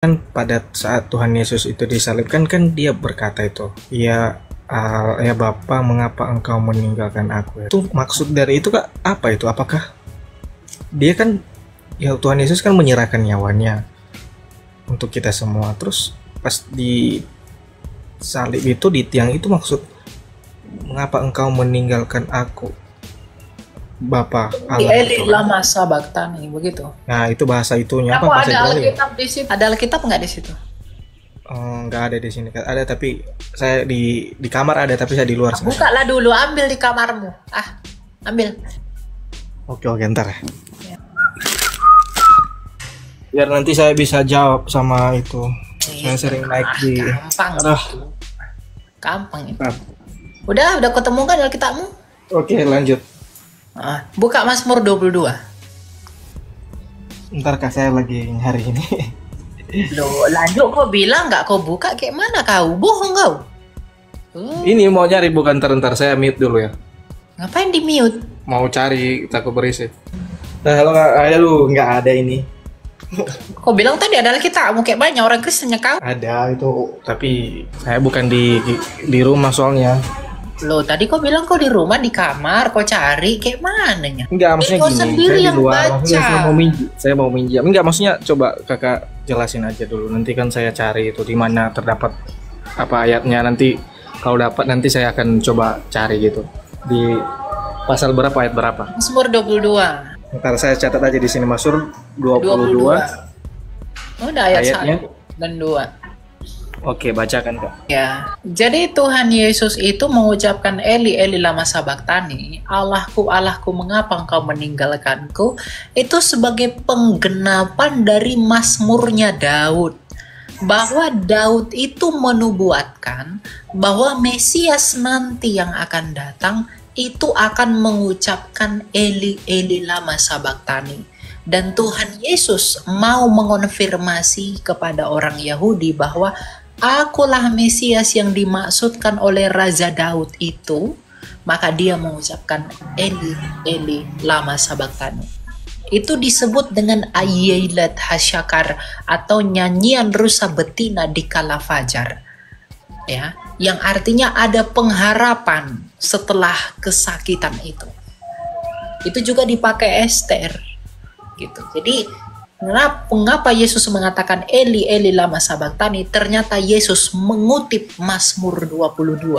Kan pada saat Tuhan Yesus itu disalibkan kan dia berkata itu, ya Bapa, mengapa engkau meninggalkan aku? Itu maksud dari itu Kak, apa itu? Apakah dia kan, ya Tuhan Yesus kan menyerahkan nyawanya untuk kita semua. Terus pas di salib itu, di tiang itu, maksud mengapa engkau meninggalkan aku, Bapa Allah Eli itu kan? lama sabachthani begitu. Nah itu bahasa itunya apa, Kamu bahasa ada Ibrani? Alkitab di situ? Ada Alkitab nggak di situ? Nggak ada di sini Kak. Ada tapi saya di kamar ada, tapi saya di luar sekarang. Bukalah dulu, ambil di kamarmu. Ambil. Oke ntar ya. Biar nanti saya bisa jawab sama itu. Saya sering naik di. Gampang. Aduh. Gampang itu. Nah, Udah ketemu kan Alkitabmu? oke lanjut. Buka Mazmur 22. Ntar Kak, saya lagi hari ini. Loh, lanjut kau bilang nggak kau buka, kayak mana kau? Bohong kau. Ini mau nyari, bukan ntar saya mute dulu ya. Ngapain di mute? Mau cari, takut berisi. Nah kalau nggak ada ini. Kau bilang tadi ada Alkitabmu, kayak banyak orang Kristennya kau. Ada itu, tapi saya bukan di rumah soalnya. Loh, tadi kau bilang kau di rumah, di kamar, kau cari, kayak mananya? Enggak, maksudnya kau gini, sendiri saya di yang luar, baca. maksudnya saya mau minjam. Enggak, maksudnya coba Kakak jelasin aja dulu. Nanti kan saya cari itu di mana terdapat apa ayatnya. Nanti kalau dapat nanti saya akan coba cari gitu. Di pasal berapa, ayat berapa? Mazmur 22. Ntar saya catat aja di sini, Mazmur 22. Udah ayat Ayatnya? 1 dan 2. Oke, bacakan Kak. Ya, jadi Tuhan Yesus itu mengucapkan Eli, Eli lama sabachthani, Allahku, Allahku, mengapa engkau meninggalkanku? Itu sebagai penggenapan dari Mazmurnya Daud. Bahwa Daud itu menubuatkan bahwa Mesias nanti yang akan datang itu akan mengucapkan Eli, Eli lama sabachthani. Dan Tuhan Yesus mau mengonfirmasi kepada orang Yahudi bahwa akulah Mesias yang dimaksudkan oleh Raja Daud itu, maka dia mengucapkan Eli, Eli lama sabachthani. Itu disebut dengan Ayelet Hasyakar atau nyanyian rusa betina di kala fajar. Ya, yang artinya ada pengharapan setelah kesakitan itu. Itu juga dipakai Esther. Gitu. Jadi mengapa Yesus mengatakan Eli, Eli lama sabachthani? Ternyata Yesus mengutip Mazmur 22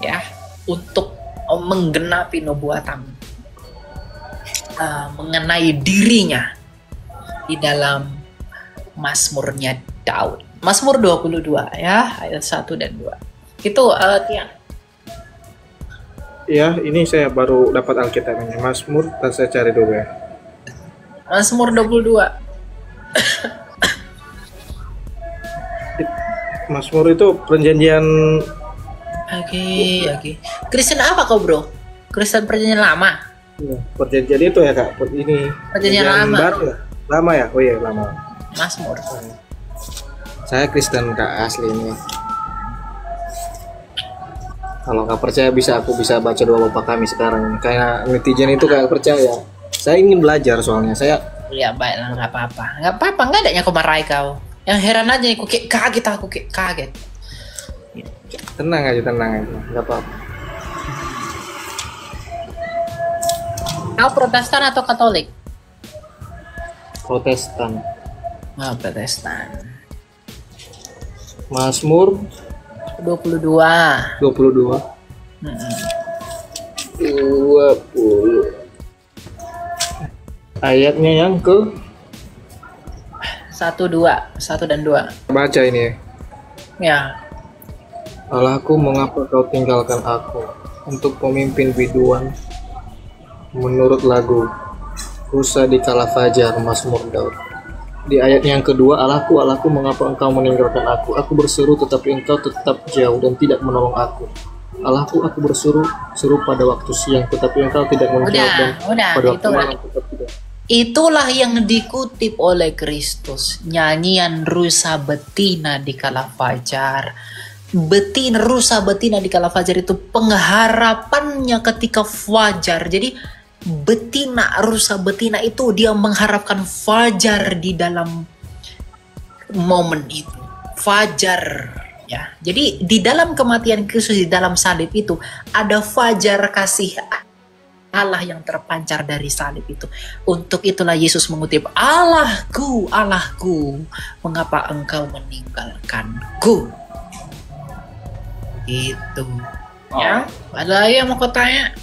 ya, untuk menggenapi nubuatan mengenai dirinya di dalam Mazmurnya Daud. Mazmur 22 ya, ayat 1 dan 2. Itu Tiang. Ya, ini saya baru dapat Alkitabnya. Mazmur, saya cari dulu ya. Mazmur 22. Mazmur itu perjanjian. Oke. Kristen apa kau, bro? Kristen perjanjian lama? Ya, perjanjian itu ya Kak. Ini Perjanjian lama. baru ya? Lama ya? Oh iya, lama. Mazmur. Saya Kristen Kak, asli ini. Kalau nggak percaya aku bisa baca doa Bapa Kami sekarang. Kayak netizen itu kayak percaya. Saya ingin belajar soalnya. Ya baiklah, nggak apa-apa, nggak adanya kau marahi kau. Yang heran aja aku kayak kaget. Tenang aja, nggak apa-apa. Kau Protestan atau Katolik? Protestan. Protestan. Mazmur 22. 22. 20. Ayatnya yang ke 1 dan 2. baca ini ya. Ya. Allahku, mengapa kau tinggalkan aku untuk pemimpin biduan menurut lagu rusa di kala fajar, Mazmur Daud. Di ayat yang kedua, Allahku, Allahku, mengapa engkau meninggalkan aku? Aku berseru tetapi engkau tetap jauh dan tidak menolong aku. Allahku, aku berseru pada waktu siang tetapi engkau tidak menjawab, dan pada waktu malam tetap tidak. Itulah yang dikutip oleh Kristus, nyanyian rusa betina di kala fajar. Rusa betina di kala fajar itu pengharapannya ketika fajar. Jadi rusa betina itu dia mengharapkan fajar di dalam momen itu, fajar ya. Jadi di dalam kematian Kristus, di dalam salib itu ada fajar kasih Allah yang terpancar dari salib itu. Untuk itulah Yesus mengutip, Allahku, Allahku, mengapa engkau meninggalkanku? Itu. Ya, ada lagi yang mau kau tanya?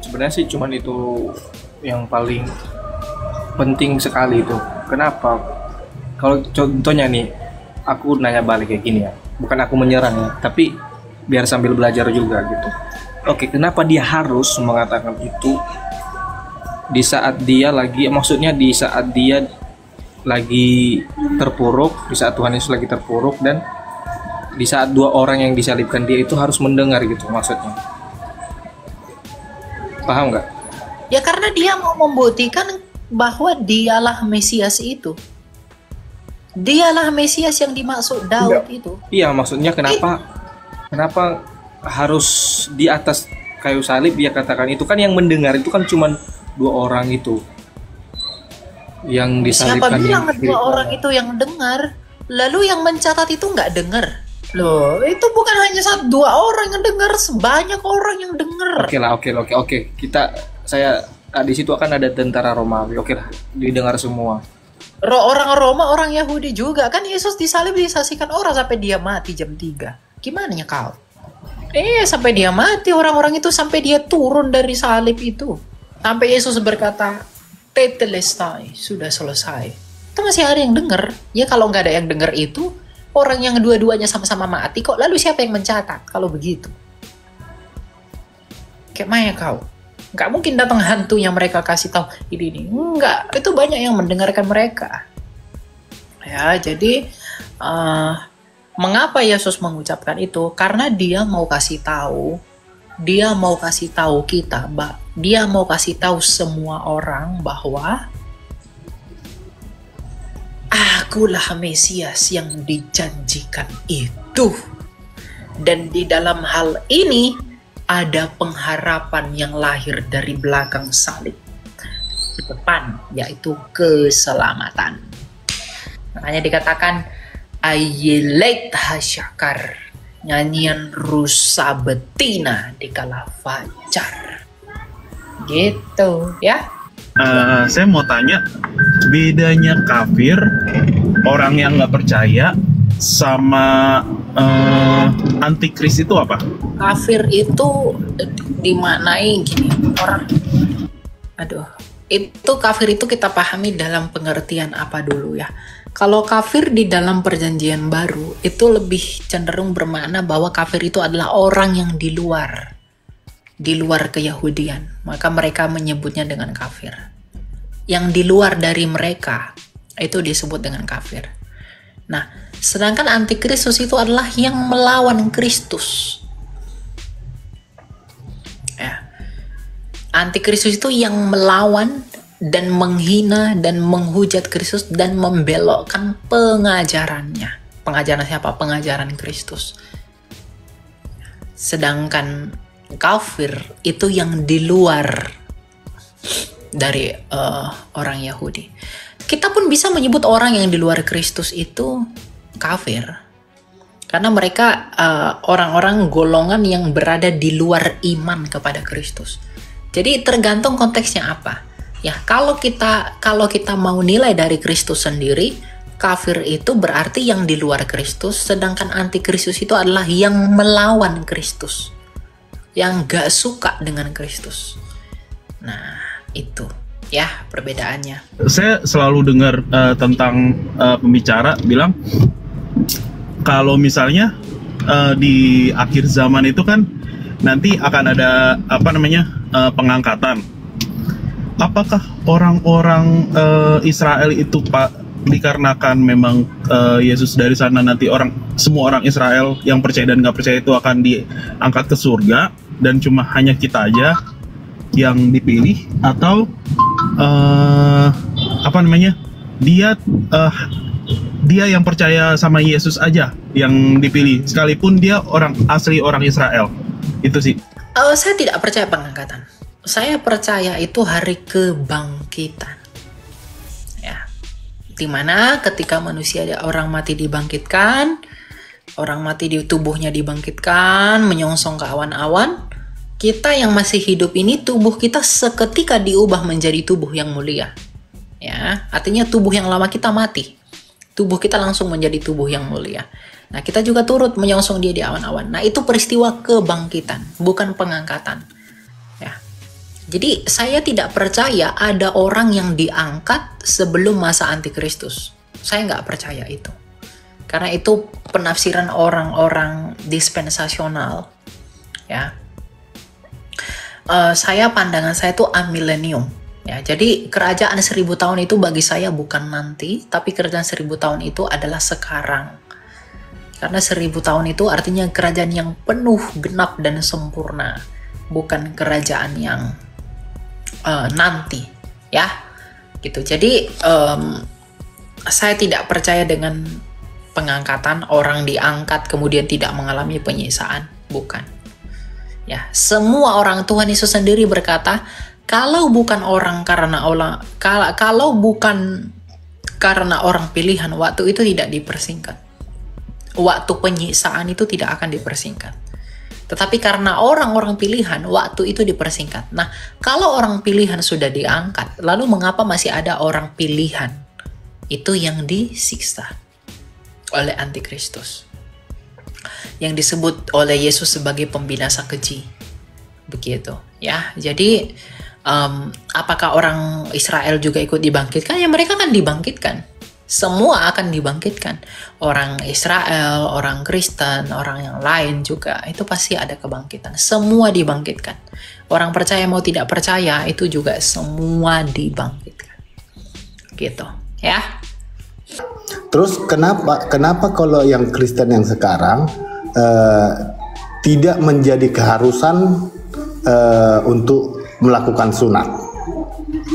Sebenarnya sih cuman itu yang paling penting sekali itu. Kenapa? Kalau contohnya nih, aku nanya balik kayak gini ya. Bukan aku menyerang ya, tapi biar sambil belajar juga gitu. Oke, kenapa dia harus mengatakan itu di saat dia lagi, maksudnya di saat dia lagi terpuruk, di saat Tuhan Yesus lagi terpuruk, dan di saat dua orang yang disalibkan dia itu harus mendengar gitu maksudnya. Paham nggak? Ya karena dia mau membuktikan bahwa dialah Mesias itu. Dialah Mesias yang dimaksud Daud itu. Iya, maksudnya kenapa harus di atas kayu salib dia katakan itu, kan yang mendengar itu kan cuma dua orang itu yang disalibkan. Siapa bilang dua orang itu yang dengar? Lalu yang mencatat itu nggak dengar? Loh, itu bukan hanya dua orang yang dengar, sebanyak orang yang dengar. Oke. Saya di situ akan ada tentara Romawi. Oke lah, didengar semua. Orang Roma, orang Yahudi juga. Kan Yesus disalib disaksikan orang sampai dia mati jam 3. Gimana ya kau? Sampai dia mati orang-orang itu, sampai dia turun dari salib itu. Sampai Yesus berkata, Tetelestai, sudah selesai. Itu masih ada yang dengar. Ya kalau nggak ada yang dengar itu, orang yang dua-duanya sama-sama mati kok. Lalu siapa yang mencatat kalau begitu? Kayak mana kau? Nggak mungkin datang hantu yang mereka kasih tahu ini. Enggak, itu banyak yang mendengarkan mereka. Ya, jadi mengapa Yesus mengucapkan itu? Karena dia mau kasih tahu kita, dia mau kasih tahu semua orang bahwa akulah Mesias yang dijanjikan itu. Dan di dalam hal ini ada pengharapan yang lahir dari belakang salib di depan, yaitu keselamatan. Makanya dikatakan Ayelet hasyakar, nyanyian rusa betina di kala fajar. Gitu ya. Saya mau tanya, bedanya kafir, orang yang nggak percaya, sama antikris itu apa? Kafir itu dimaknai gini, kafir itu kita pahami dalam pengertian apa dulu ya. Kalau kafir di dalam perjanjian baru itu lebih cenderung bermakna bahwa kafir itu adalah orang yang di luar keyahudian, maka mereka menyebutnya dengan kafir. Yang di luar dari mereka itu disebut dengan kafir. Nah, sedangkan antikristus itu adalah yang melawan Kristus. Ya. Antikristus itu yang melawan dan menghina dan menghujat Kristus dan membelokkan pengajarannya. Pengajaran siapa? Pengajaran Kristus. Sedangkan kafir itu yang di luar dari orang Yahudi. Kita pun bisa menyebut orang yang di luar Kristus itu kafir. Karena mereka orang-orang golongan yang berada di luar iman kepada Kristus. Jadi tergantung konteksnya apa. Ya, kalau kita mau nilai dari Kristus sendiri, kafir itu berarti yang di luar Kristus, sedangkan antikristus itu adalah yang melawan Kristus, yang gak suka dengan Kristus. Nah, itu ya perbedaannya. Saya selalu dengar tentang pembicara bilang kalau misalnya di akhir zaman itu kan nanti akan ada pengangkatan. Apakah orang-orang Israel itu dikarenakan memang Yesus dari sana nanti semua orang Israel yang percaya dan nggak percaya itu akan diangkat ke surga dan cuma hanya kita aja yang dipilih, atau dia yang percaya sama Yesus aja yang dipilih sekalipun dia asli orang Israel? Itu sih. Saya tidak percaya pengangkatan. Saya percaya itu hari kebangkitan. Ya. di mana ketika manusia orang mati dibangkitkan, orang mati di tubuhnya dibangkitkan, menyongsong ke awan-awan, kita yang masih hidup ini tubuh kita seketika diubah menjadi tubuh yang mulia. Ya, artinya tubuh yang lama kita mati. Tubuh kita langsung menjadi tubuh yang mulia. Nah, kita juga turut menyongsong dia di awan-awan. Nah, itu peristiwa kebangkitan, bukan pengangkatan. Ya. Jadi, saya tidak percaya ada orang yang diangkat sebelum masa antikristus. Saya nggak percaya itu. Karena itu penafsiran orang-orang dispensasional. Ya. Pandangan saya itu amillennium. Ya, jadi kerajaan 1000 tahun itu bagi saya bukan nanti, tapi kerajaan 1000 tahun itu adalah sekarang. Karena 1000 tahun itu artinya kerajaan yang penuh, genap, dan sempurna. Bukan kerajaan yang nanti. Ya, gitu. Jadi, saya tidak percaya dengan pengangkatan, orang diangkat kemudian tidak mengalami penyisaan. Bukan. Ya, semua orang, Tuhan Yesus sendiri berkata, kalau bukan karena orang pilihan, waktu itu tidak dipersingkat. Waktu penyisaan itu tidak akan dipersingkat. Tetapi karena orang-orang pilihan, waktu itu dipersingkat. Nah, kalau orang pilihan sudah diangkat, lalu mengapa masih ada orang pilihan? Itu yang disiksa oleh antikristus. Yang disebut oleh Yesus sebagai pembinasa keji. Begitu, ya. Jadi, apakah orang Israel juga ikut dibangkitkan? Ya, mereka kan dibangkitkan. Semua akan dibangkitkan. Orang Israel, orang Kristen, orang yang lain juga. Itu pasti ada kebangkitan. Semua dibangkitkan. Orang percaya mau tidak percaya, itu juga semua dibangkitkan. Gitu, ya. Terus kenapa kalau yang Kristen yang sekarang tidak menjadi keharusan untuk melakukan sunat?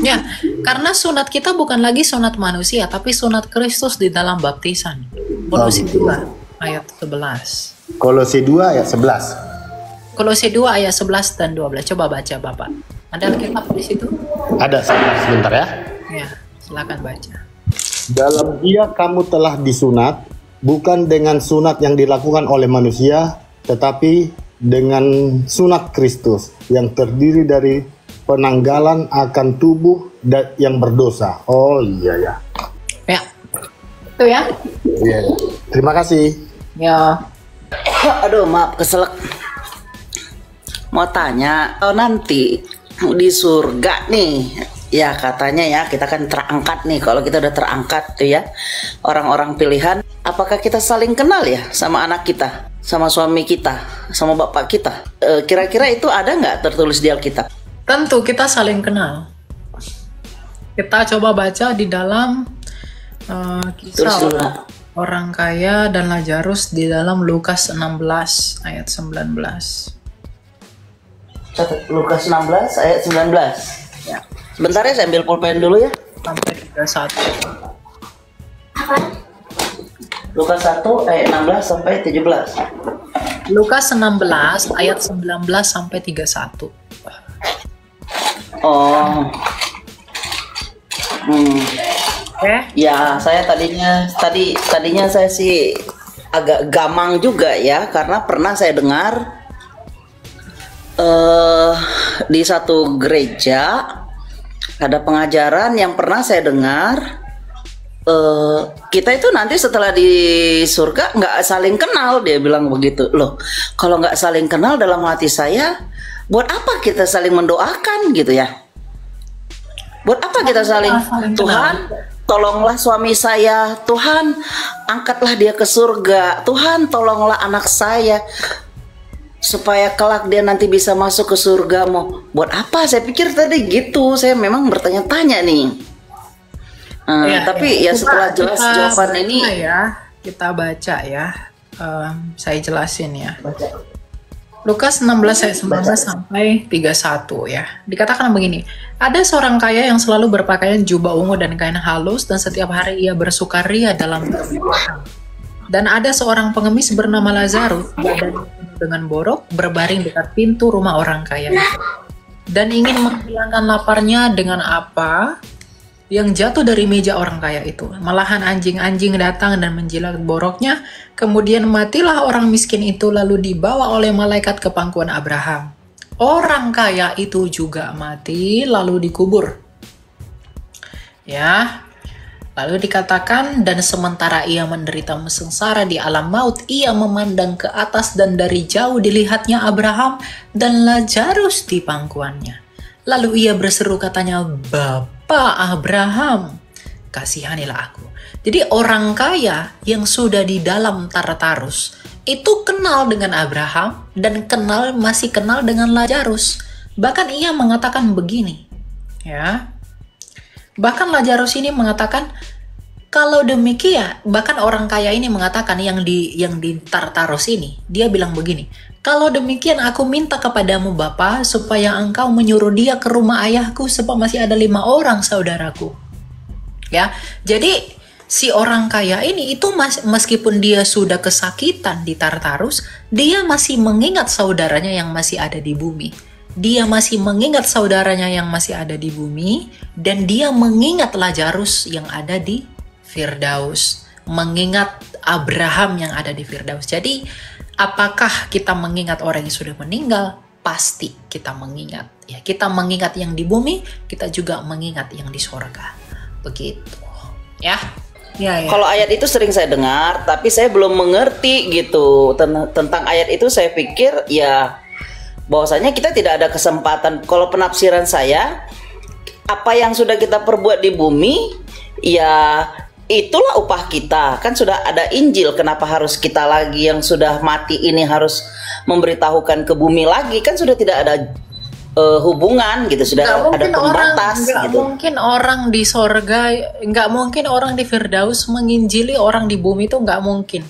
Ya, karena sunat kita bukan lagi sunat manusia, tapi sunat Kristus di dalam baptisan. Kolose 2 ayat 11. Kolose 2 ayat 11. Kolose 2 ayat 11 dan 12. Coba baca, Bapak. Ada Alkitab di situ? Ada, sebentar ya. Ya, silakan baca. Dalam dia kamu telah disunat, bukan dengan sunat yang dilakukan oleh manusia, tetapi dengan sunat Kristus yang terdiri dari penanggalan akan tubuh yang berdosa. Oh iya ya. Ya, itu ya. Iya. Terima kasih. Ya. Aduh, maaf keselak. Mau tanya, kalau nanti di surga nih, ya katanya ya kita kan terangkat nih. Kalau kita udah terangkat tuh ya, orang-orang pilihan, apakah kita saling kenal ya sama anak kita, sama suami kita, sama bapak kita? Kira-kira itu ada nggak tertulis di Alkitab? Tentu kita saling kenal. Kita coba baca di dalam kisah orang kaya dan Lazarus di dalam Lukas 16 ayat 19. Lukas 16 ayat 19. Ya. Sebentar ya, saya ambil pulpen dulu ya. Sampai 31. Lukas 1 ayat 16 sampai 17. Lukas 16 ayat 19 sampai 31. Oh. Ya, saya tadinya saya sih agak gamang juga ya, karena pernah saya dengar di satu gereja ada pengajaran yang pernah saya dengar, kita itu nanti setelah di surga nggak saling kenal, dia bilang begitu. Loh, kalau nggak saling kenal, dalam hati saya, buat apa kita saling mendoakan gitu ya? Buat apa kita saling Tuhan, tolonglah suami saya, Tuhan angkatlah dia ke surga, Tuhan tolonglah anak saya supaya kelak dia nanti bisa masuk ke surgamu. Buat apa? Saya pikir tadi gitu. Saya memang bertanya-tanya nih. Tapi ya setelah jelas jawaban ini ya, kita baca ya. Saya jelasin ya. Lukas 16 ayat 19 sampai 31 ya. Dikatakan begini, ada seorang kaya yang selalu berpakaian jubah ungu dan kain halus, dan setiap hari ia bersukaria dalam kemewahan. Dan ada seorang pengemis bernama Lazarus, badannya penuh dengan borok, berbaring dekat pintu rumah orang kaya itu. Dan ingin menghilangkan laparnya dengan apa? yang jatuh dari meja orang kaya itu. Malahan anjing-anjing datang dan menjilat boroknya. Kemudian matilah orang miskin itu lalu dibawa oleh malaikat ke pangkuan Abraham. Orang kaya itu juga mati lalu dikubur. Ya. Lalu dikatakan, dan sementara ia menderita sengsara di alam maut, ia memandang ke atas dan dari jauh dilihatnya Abraham dan Lazarus di pangkuannya. Lalu ia berseru katanya, Bapa Abraham, kasihanilah aku. Jadi orang kaya yang sudah di dalam Tartarus itu kenal dengan Abraham dan masih kenal dengan Lazarus. Bahkan ia mengatakan begini, ya. Bahkan Lazarus ini mengatakan, kalau demikian, bahkan orang kaya ini mengatakan yang di Tartarus ini, dia bilang begini, kalau demikian aku minta kepadamu Bapa, supaya engkau menyuruh dia ke rumah ayahku, sebab masih ada 5 orang saudaraku. Ya, jadi si orang kaya ini itu meskipun dia sudah kesakitan di Tartarus, dia masih mengingat saudaranya yang masih ada di bumi. Dia masih mengingat saudaranya yang masih ada di bumi, dan dia mengingat Lazarus yang ada di Firdaus, mengingat Abraham yang ada di Firdaus. Jadi, apakah kita mengingat orang yang sudah meninggal? Pasti kita mengingat. Ya, kita mengingat yang di bumi, kita juga mengingat yang di sorga. Begitu. Ya. Ya. Kalau ayat itu sering saya dengar, tapi saya belum mengerti gitu tentang ayat itu. Saya pikir ya bahwasanya kita tidak ada kesempatan. Kalau penafsiran saya, apa yang sudah kita perbuat di bumi, ya itulah upah kita. Kan sudah ada Injil, kenapa harus kita lagi yang sudah mati ini harus memberitahukan ke bumi lagi? Kan sudah tidak ada hubungan gitu, sudah ada pembatas. Nggak mungkin orang di sorga, nggak mungkin orang di Firdaus menginjili orang di bumi, itu nggak mungkin.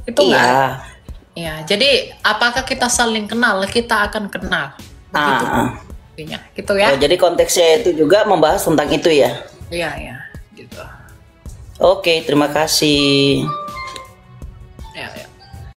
Itu nggak. Ya, jadi apakah kita saling kenal? Kita akan kenal. Begitu. Gitu ya. Oh, jadi konteksnya itu juga membahas tentang itu ya. Iya, gitu. Oke, terima kasih.